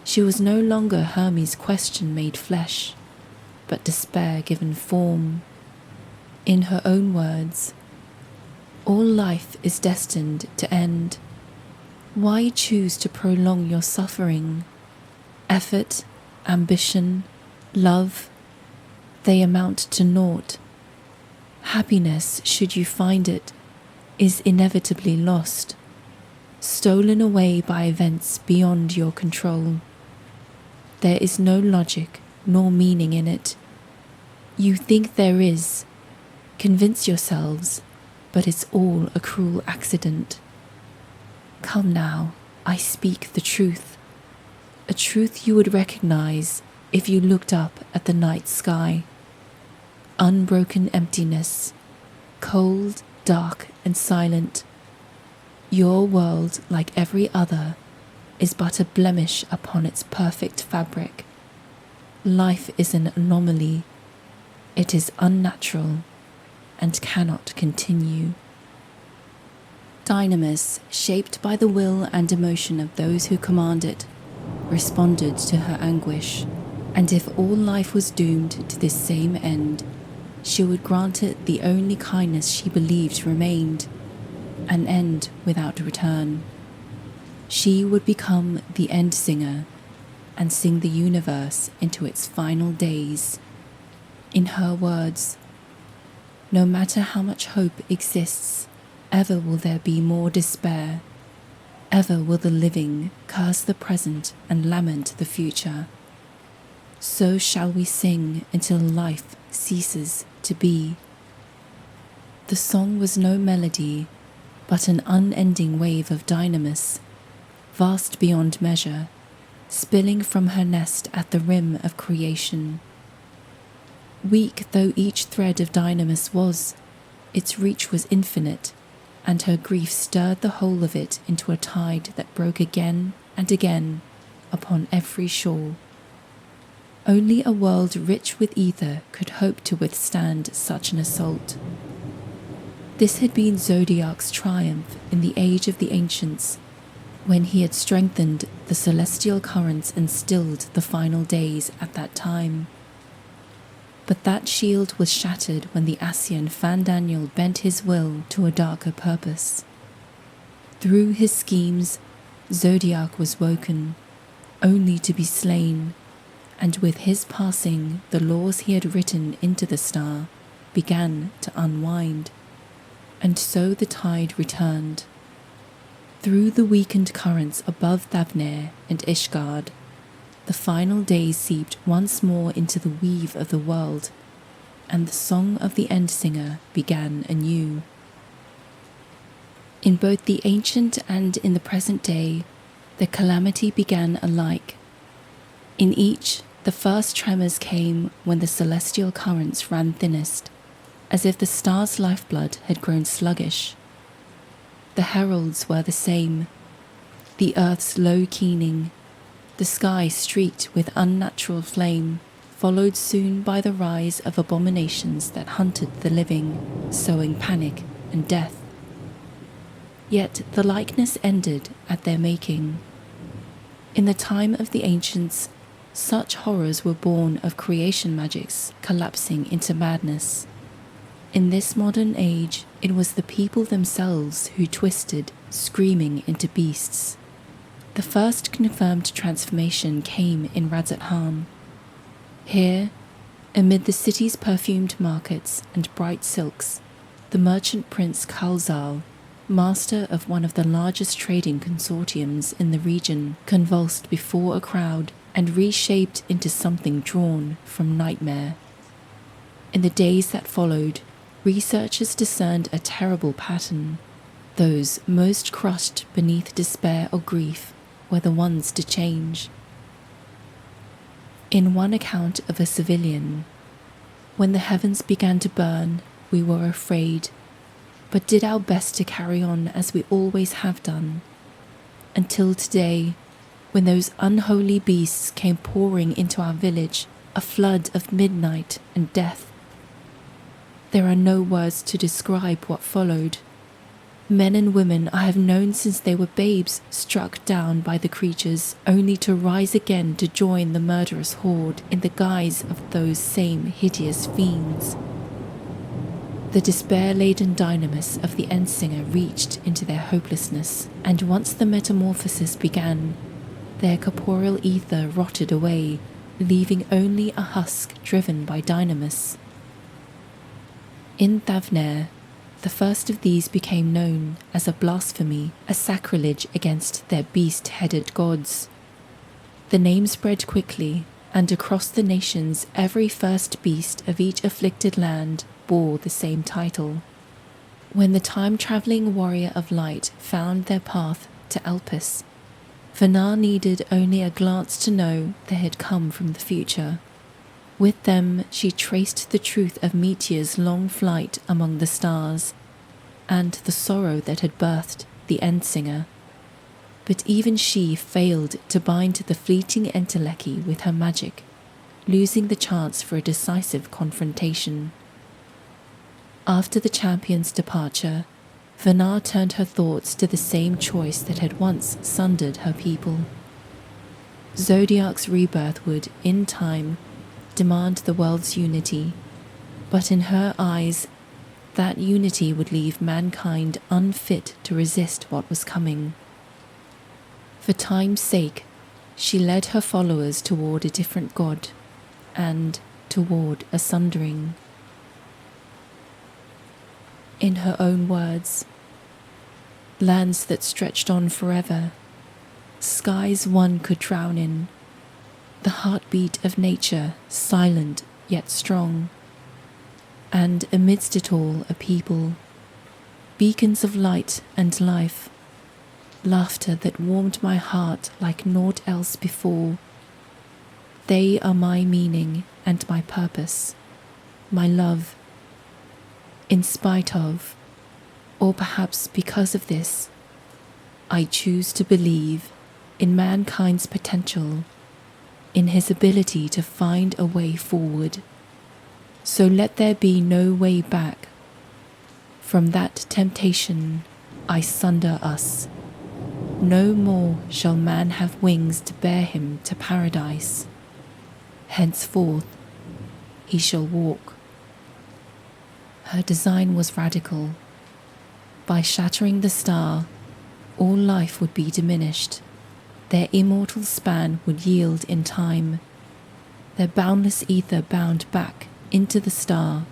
she was no longer Hermes' question made flesh, but despair given form. In her own words, All life is destined to end. Why choose to prolong your suffering? Effort, ambition, love, they amount to naught. Happiness, should you find it, is inevitably lost, stolen away by events beyond your control. There is no logic nor meaning in it. You think there is. Convince yourselves, but it's all a cruel accident. Come now, I speak the truth. A truth you would recognize if you looked up at the night sky. Unbroken emptiness, cold, dark, and silent. Your world, like every other, is but a blemish upon its perfect fabric. Life is an anomaly. It is unnatural and cannot continue. Dynamis, shaped by the will and emotion of those who command it, responded to her anguish, and if all life was doomed to this same end, she would grant it the only kindness she believed remained, an end without return. She would become the end singer and sing the universe into its final days. In her words, no matter how much hope exists, ever will there be more despair. Ever will the living curse the present and lament the future. So shall we sing until life ceases to be. The song was no melody, but an unending wave of dynamis, vast beyond measure, spilling from her nest at the rim of creation. Weak though each thread of dynamis was, its reach was infinite, and her grief stirred the whole of it into a tide that broke again and again upon every shore. Only a world rich with ether could hope to withstand such an assault. This had been Zodiark's triumph in the age of the ancients, when he had strengthened the celestial currents and stilled the final days at that time. But that shield was shattered when the Ascian Fandaniel bent his will to a darker purpose. Through his schemes, Zodiark was woken, only to be slain, and with his passing, the laws he had written into the star began to unwind, and so the tide returned. Through the weakened currents above Thavnair and Ishgard, the final days seeped once more into the weave of the world, and the song of the end singer began anew. In both the ancient and in the present day, the calamity began alike. In each, the first tremors came when the celestial currents ran thinnest, as if the star's lifeblood had grown sluggish. The heralds were the same, the earth's low keening, the sky streaked with unnatural flame, followed soon by the rise of abominations that hunted the living, sowing panic and death. Yet the likeness ended at their making. In the time of the ancients, such horrors were born of creation magics collapsing into madness. In this modern age, it was the people themselves who twisted, screaming into beasts. The first confirmed transformation came in Radzat-Han. Here, amid the city's perfumed markets and bright silks, the merchant prince Kalzal, master of one of the largest trading consortiums in the region, convulsed before a crowd and reshaped into something drawn from nightmare. In the days that followed, researchers discerned a terrible pattern. Those most crushed beneath despair or grief were the ones to change. In one account of a civilian, when the heavens began to burn, we were afraid, but did our best to carry on as we always have done, until today, when those unholy beasts came pouring into our village, a flood of midnight and death. There are no words to describe what followed. Men and women I have known since they were babes struck down by the creatures, only to rise again to join the murderous horde in the guise of those same hideous fiends. The The despair-laden dynamis of the Endsinger reached into their hopelessness, and once the metamorphosis began, their corporeal ether rotted away, leaving only a husk driven by dynamis. In Thavnair, the first of these became known as a blasphemy, a sacrilege against their beast-headed gods. The name spread quickly, and across the nations every first beast of each afflicted land bore the same title. When the time-travelling warrior of light found their path to Elpis, Vanar needed only a glance to know they had come from the future. With them she traced the truth of Meteor's long flight among the stars, and the sorrow that had birthed the Endsinger. But even she failed to bind the fleeting Entelechy with her magic, losing the chance for a decisive confrontation. After the champion's departure, Vanar turned her thoughts to the same choice that had once sundered her people. Zodiark's rebirth would, in time, demand the world's unity, but in her eyes, that unity would leave mankind unfit to resist what was coming. For time's sake, she led her followers toward a different god, and toward a sundering. In her own words, lands that stretched on forever, skies one could drown in, the heartbeat of nature silent yet strong, and amidst it all a people, beacons of light and life, laughter that warmed my heart like naught else before. They are my meaning and my purpose, my love. In spite of, or perhaps because of this, I choose to believe in mankind's potential, in his ability to find a way forward. So let there be no way back. From that temptation I sunder us. No more shall man have wings to bear him to paradise. Henceforth he shall walk. Her design was radical. By shattering the star, all life would be diminished. Their immortal span would yield in time. Their boundless ether bound back into the star,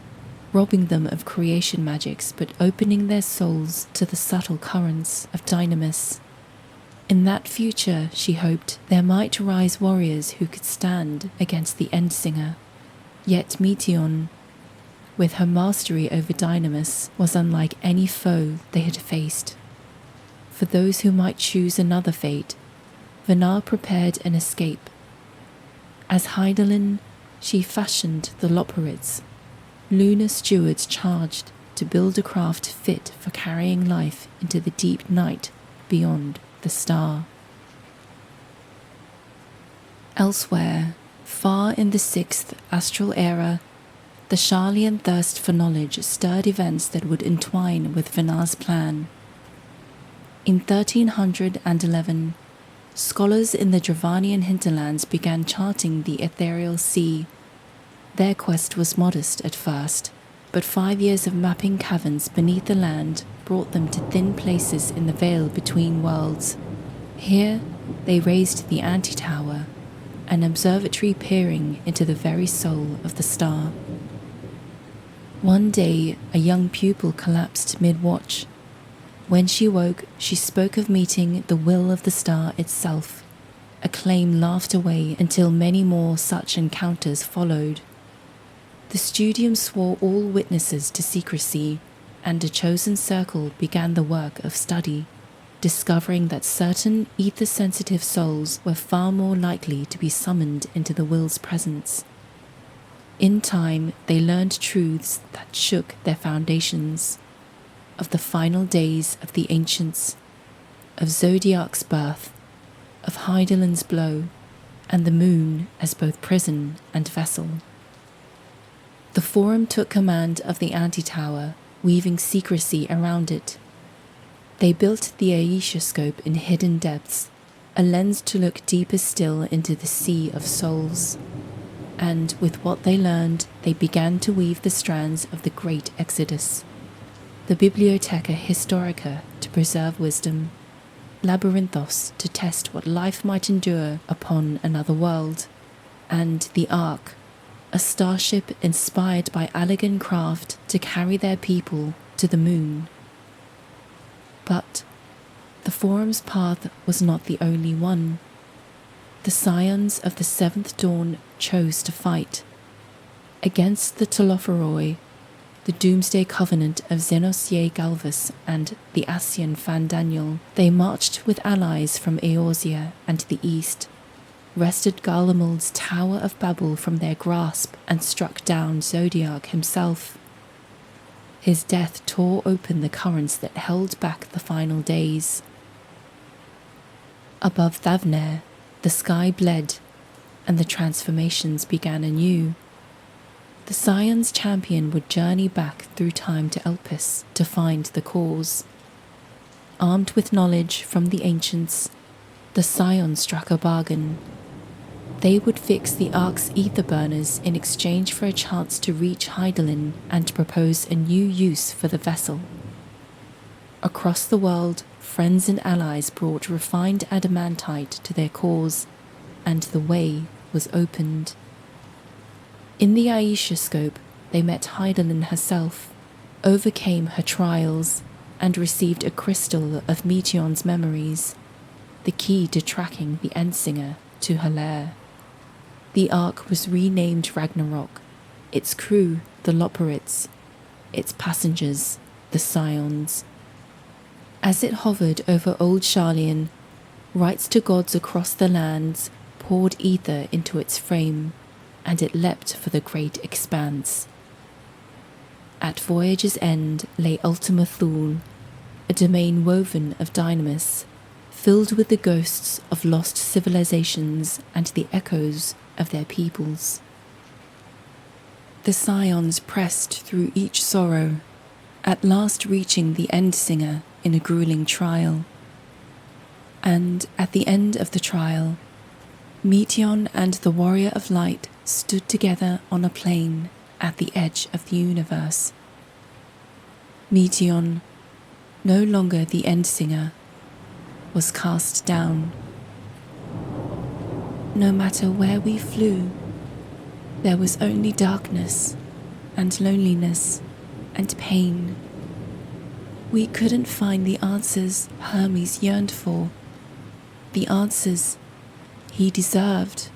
robbing them of creation magics but opening their souls to the subtle currents of dynamis. In that future, she hoped, there might rise warriors who could stand against the Endsinger. Yet Meteion, with her mastery over dynamis, was unlike any foe they had faced. For those who might choose another fate, Vanar prepared an escape. As Hydaelyn, she fashioned the Loporrits, lunar stewards charged to build a craft fit for carrying life into the deep night beyond the star. Elsewhere, far in the 6th astral era, the Sharlayan thirst for knowledge stirred events that would entwine with Vanar's plan. In 1311, scholars in the Dravanian hinterlands began charting the ethereal sea. Their quest was modest at first, but 5 years of mapping caverns beneath the land brought them to thin places in the veil between worlds. Here, they raised the Anti-Tower, an observatory peering into the very soul of the star. One day, a young pupil collapsed mid-watch. When she woke, she spoke of meeting the will of the star itself. Acclaim laughed away until many more such encounters followed. The studium swore all witnesses to secrecy, and a chosen circle began the work of study, discovering that certain ether-sensitive souls were far more likely to be summoned into the will's presence. In time, they learned truths that shook their foundations, of the final days of the ancients, of Zodiark's birth, of Hydaelyn's blow, and the moon as both prison and vessel. The Forum took command of the Anti-Tower, weaving secrecy around it. They built the Aeschiscope in hidden depths, a lens to look deeper still into the sea of souls. and with what they learned, they began to weave the strands of the Great Exodus. The Bibliotheca Historica to preserve wisdom, Labyrinthos to test what life might endure upon another world, and the Ark, a starship inspired by Allegan craft to carry their people to the moon. But the Forum's path was not the only one. The Scions of the Seventh Dawn chose to fight. Against the Telophoroi, the Doomsday Covenant of Xenosier Galvus and the Ascian Fan Daniel, they marched with allies from Eorzea and the east, wrested Garlemald's Tower of Babel from their grasp and struck down Zodiark himself. His death tore open the currents that held back the final days. Above Thavnair, the sky bled, and the transformations began anew. The Scions champion would journey back through time to Elpis to find the cause. Armed with knowledge from the ancients, the Scions struck a bargain. They would fix the Ark's ether burners in exchange for a chance to reach Hydaelyn and propose a new use for the vessel. Across the world, friends and allies brought refined adamantite to their cause, and the way was opened. In the Aisha scope, they met Hydaelyn herself, overcame her trials, and received a crystal of Meteion's memories, the key to tracking the Endsinger to her lair. The Ark was renamed Ragnarok, its crew the Loperids, its passengers the Scions. As it hovered over Old Sharlayan, rites to gods across the lands poured ether into its frame, and it leapt for the great expanse. At voyage's end lay Ultima Thule, a domain woven of dynamis, filled with the ghosts of lost civilizations and the echoes of their peoples. The Scions pressed through each sorrow, at last reaching the Endsinger in a grueling trial. And at the end of the trial, Meteion and the Warrior of Light stood together on a plain at the edge of the universe. Meteion, no longer the Endsinger, was cast down. No matter where we flew, there was only darkness and loneliness and pain. We couldn't find the answers Hermes yearned for, the answers he deserved.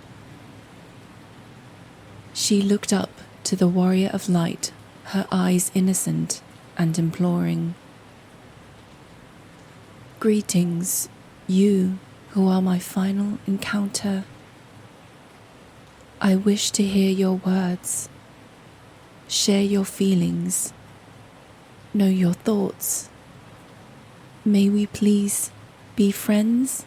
She looked up to the Warrior of Light, her eyes innocent and imploring. Greetings, you who are my final encounter. I wish to hear your words, share your feelings, know your thoughts. May we please be friends?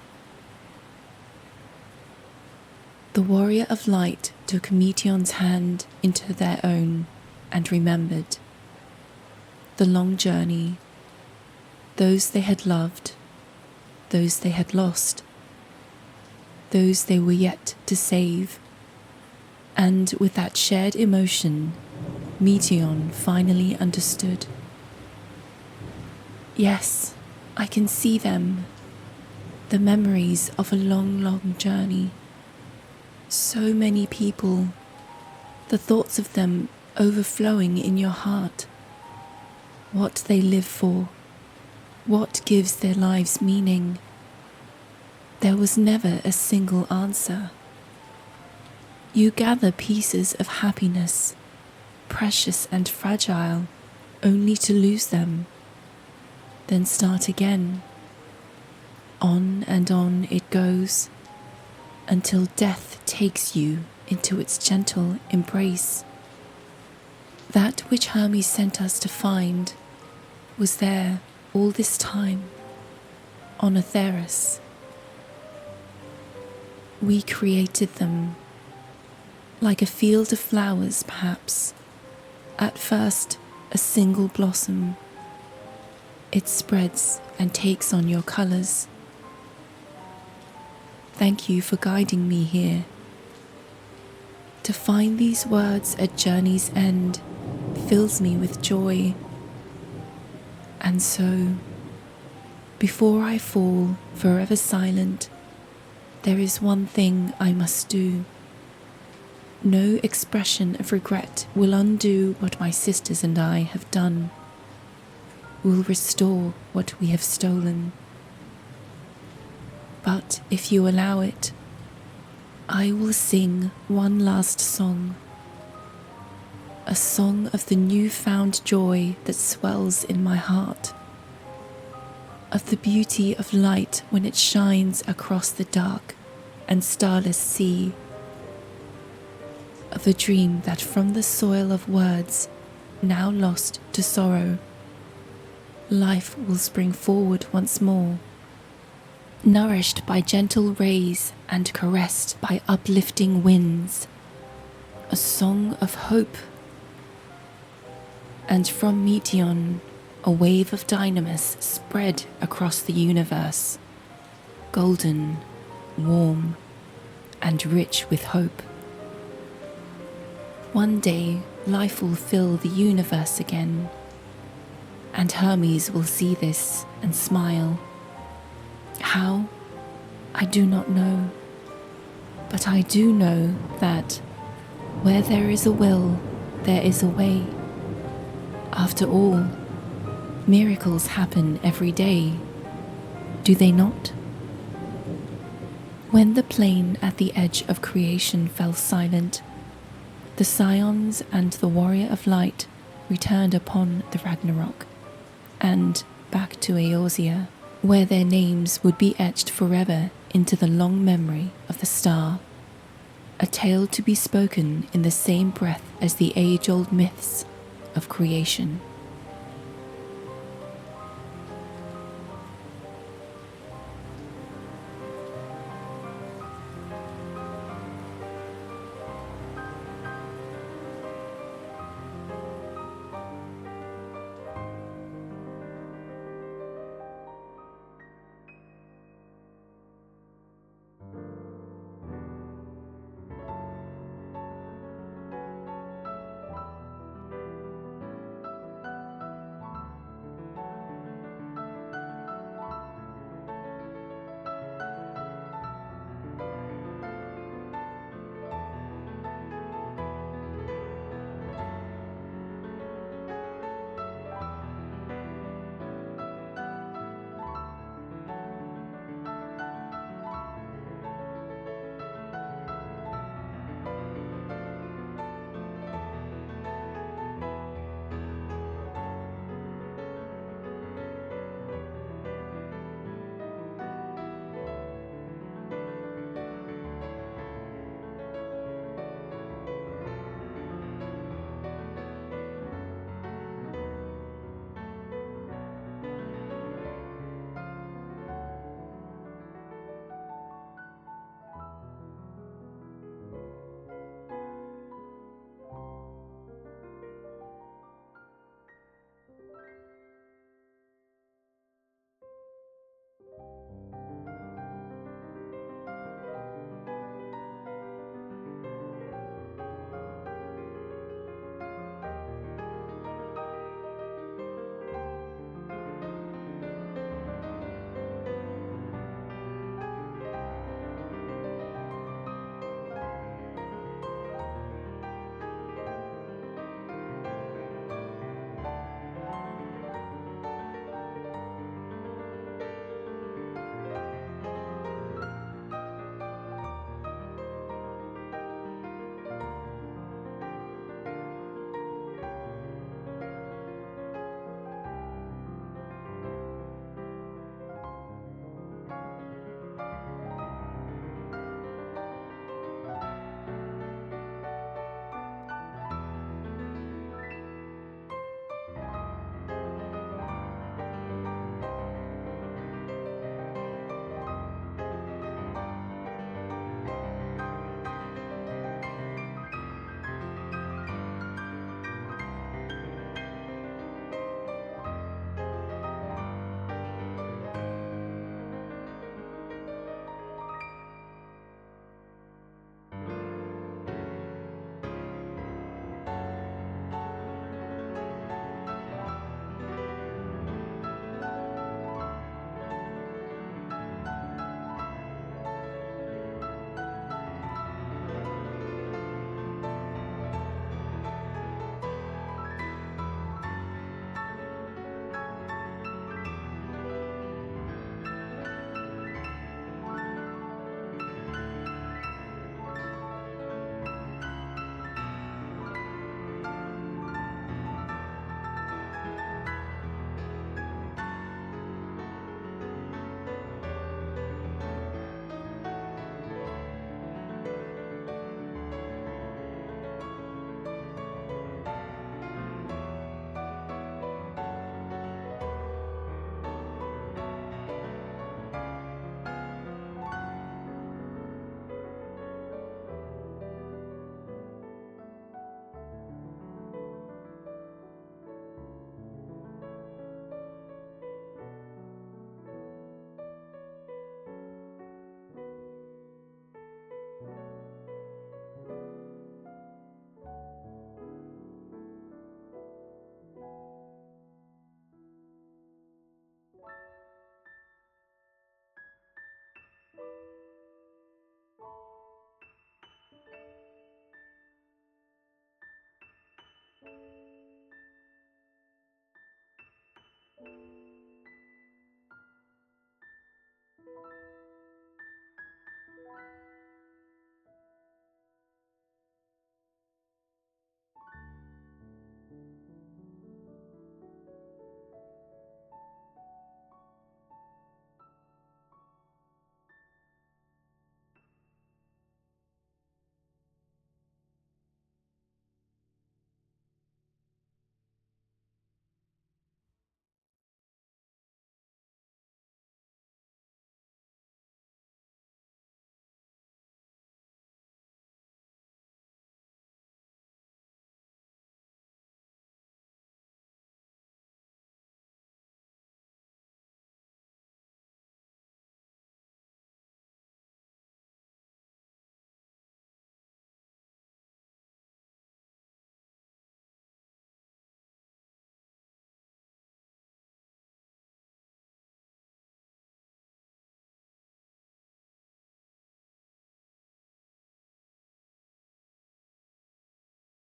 The Warrior of Light took Meteion's hand into their own and remembered the long journey, those they had loved, those they had lost, those they were yet to save. And with that shared emotion, Meteion finally understood. Yes, I can see them, the memories of a long, long journey. So many people, the thoughts of them overflowing in your heart. What they live for, what gives their lives meaning. There was never a single answer. You gather pieces of happiness, precious and fragile, only to lose them, then start again. On and on it goes, until death takes you into its gentle embrace. That which Hermes sent us to find was there all this time, on Atheris. We created them, like a field of flowers perhaps, at first a single blossom. It spreads and takes on your colours. Thank you for guiding me here. To find these words at journey's end fills me with joy. And so, before I fall forever silent, there is one thing I must do. No expression of regret will undo what my sisters and I have done, will restore what we have stolen. But if you allow it, I will sing one last song, a song of the newfound joy that swells in my heart, of the beauty of light when it shines across the dark and starless sea, of a dream that from the soil of words, now lost to sorrow, life will spring forward once more, nourished by gentle rays and caressed by uplifting winds, a song of hope. And from Meteon, a wave of dynamis spread across the universe, golden, warm, and rich with hope. One day, life will fill the universe again, and Hermes will see this and smile. How? I do not know. But I do know that where there is a will, there is a way. After all, miracles happen every day, do they not? When the plain at the edge of creation fell silent, the Scions and the Warrior of Light returned upon the Ragnarok, and back to Eorzea, where their names would be etched forever into the long memory of the star, a tale to be spoken in the same breath as the age-old myths of creation.